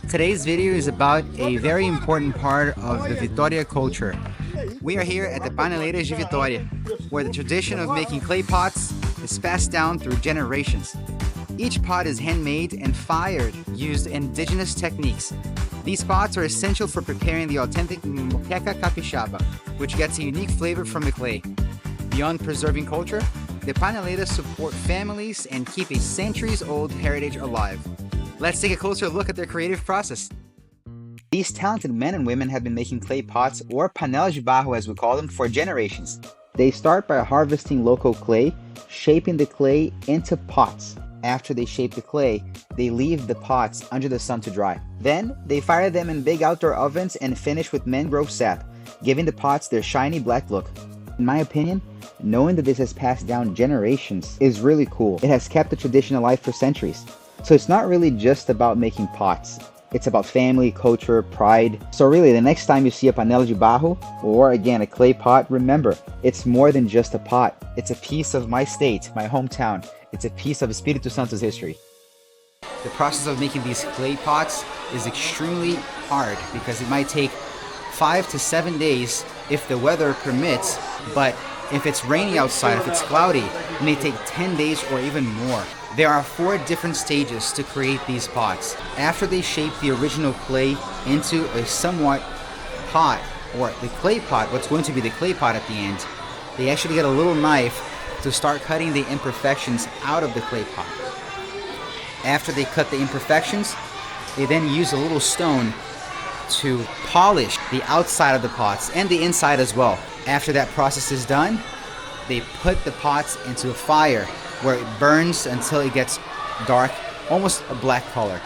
Today's video is about a very important part of the Vitória culture. We are here at the Paneleiras de Vitória, where the tradition of making clay pots is passed down through generations. Each pot is handmade and fired using indigenous techniques. These pots are essential for preparing the authentic moqueca capixaba, which gets a unique flavor from the clay. Beyond preserving culture, the Paneleiras support families and keep a centuries-old heritage alive. Let's take a closer look at their creative process. These talented men and women have been making clay pots, or panelas de barro as we call them, for generations. They start by harvesting local clay, shaping the clay into pots. After they shape the clay, they leave the pots under the sun to dry. Then, they fire them in big outdoor ovens and finish with mangrove sap, giving the pots their shiny black look. In my opinion, knowing that this has passed down generations is really cool. It has kept the tradition alive for centuries. So it's not really just about making pots. It's about family, culture, pride. So really, the next time you see a panela de barro, or again a clay pot, remember, it's more than just a pot. It's a piece of my state, my hometown. It's a piece of Espírito Santo's history. The process of making these clay pots is extremely hard because it might take 5 to 7 days if the weather permits, but if it's rainy outside, if it's cloudy, it may take 10 days or even more. There are 4 different stages to create these pots. After they shape the original clay into a somewhat pot, or the clay pot, what's going to be the clay pot at the end, they actually get a little knife to start cutting the imperfections out of the clay pot. After they cut the imperfections, they then use a little stone to polish the outside of the pots and the inside as well. After that process is done, they put the pots into a fire where it burns until it gets dark, almost a black color.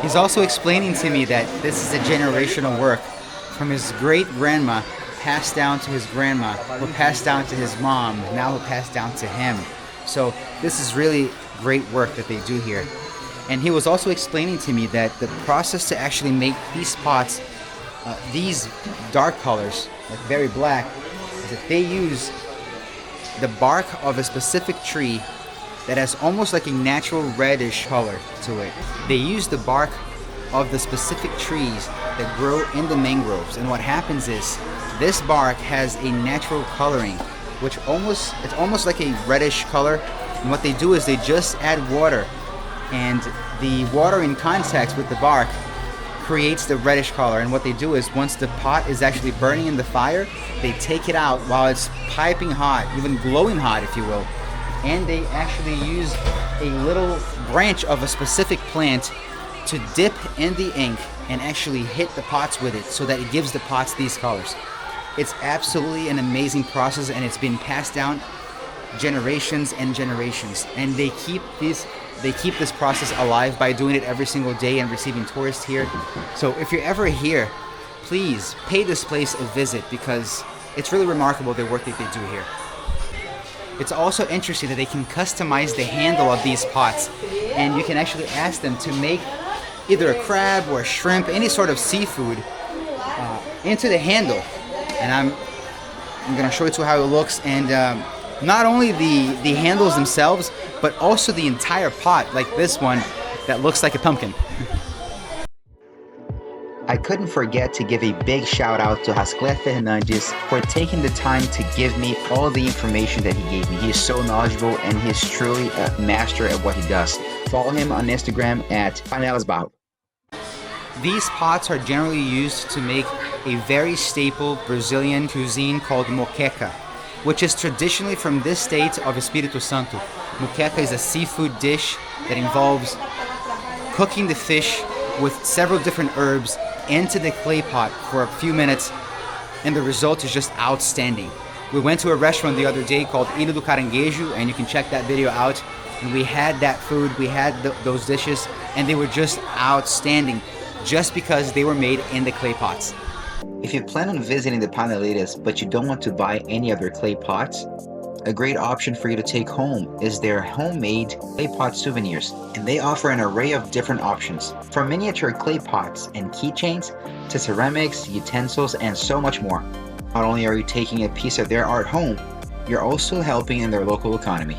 He's also explaining to me that this is a generational work from his great-grandma, passed down to his grandma, who passed down to his mom, now who passed down to him. So this is really great work that they do here. And he was also explaining to me that the process to actually make these pots, these dark colors, like very black, is that they use the bark of a specific tree that has almost like a natural reddish color to it. They use the bark of the specific trees that grow in the mangroves, and what happens is this bark has a natural coloring, which it's almost like a reddish color. And what they do is they just add water, and the water in contact with the bark creates the reddish color. And what they do is once the pot is actually burning in the fire, they take it out while it's piping hot, even glowing hot if you will, and they actually use a little branch of a specific plant to dip in the ink and actually hit the pots with it so that it gives the pots these colors. It's absolutely an amazing process, and it's been passed down generations and generations, and they keep this process alive by doing it every single day and receiving tourists here. So if you're ever here, please pay this place a visit because it's really remarkable the work that they do here. It's also interesting that they can customize the handle of these pots, and you can actually ask them to make either a crab or a shrimp, any sort of seafood, into the handle. And I'm gonna show you how it looks, and not only the handles themselves, but also the entire pot, like this one that looks like a pumpkin. I couldn't forget to give a big shout out to Hascler Fernandes for taking the time to give me all the information that he gave me. He is so knowledgeable, and he is truly a master at what he does. Follow him on Instagram at Panelas Barro. These pots are generally used to make a very staple Brazilian cuisine called moqueca, which is traditionally from this state of Espírito Santo. Moqueca is a seafood dish that involves cooking the fish with several different herbs into the clay pot for a few minutes, and the result is just outstanding. We went to a restaurant the other day called Ilha do Caranguejo, and you can check that video out, and we had that food, we had those dishes, and they were just outstanding just because they were made in the clay pots. If you plan on visiting the Paneleiras but you don't want to buy any of their clay pots, a great option for you to take home is their homemade clay pot souvenirs, and they offer an array of different options, from miniature clay pots and keychains to ceramics, utensils, and so much more. Not only are you taking a piece of their art home, you're also helping in their local economy.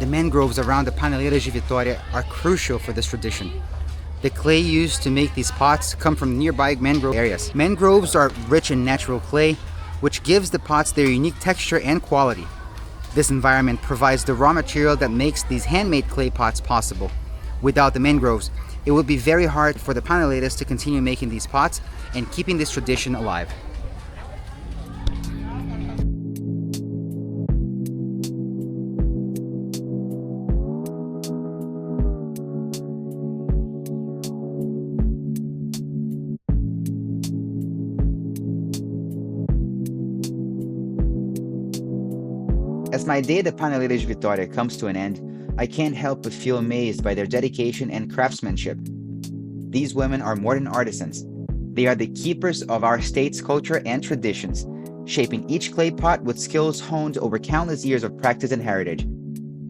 The mangroves around the Paneleiras de Vitória are crucial for this tradition. The clay used to make these pots come from nearby mangrove areas. Mangroves are rich in natural clay, which gives the pots their unique texture and quality. This environment provides the raw material that makes these handmade clay pots possible. Without the mangroves, it would be very hard for the Paneleiras to continue making these pots and keeping this tradition alive. As my day at the Paneleiras de Vitória comes to an end, I can't help but feel amazed by their dedication and craftsmanship. These women are more than artisans. They are the keepers of our state's culture and traditions, shaping each clay pot with skills honed over countless years of practice and heritage.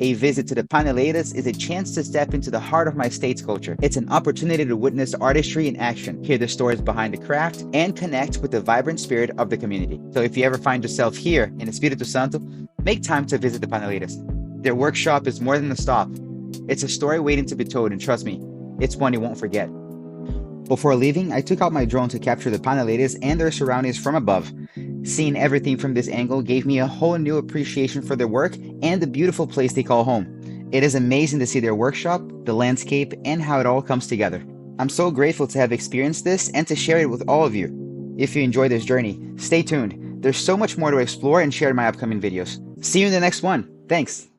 A visit to the Paneleiras is a chance to step into the heart of my state's culture. It's an opportunity to witness artistry in action, hear the stories behind the craft, and connect with the vibrant spirit of the community. So if you ever find yourself here in Espírito Santo, make time to visit the Paneleiras. Their workshop is more than a stop. It's a story waiting to be told, and trust me, it's one you won't forget. Before leaving, I took out my drone to capture the Paneleiras and their surroundings from above. Seeing everything from this angle gave me a whole new appreciation for their work and the beautiful place they call home. It is amazing to see their workshop, the landscape, and how it all comes together. I'm so grateful to have experienced this and to share it with all of you. If you enjoy this journey, stay tuned. There's so much more to explore and share in my upcoming videos. See you in the next one. Thanks.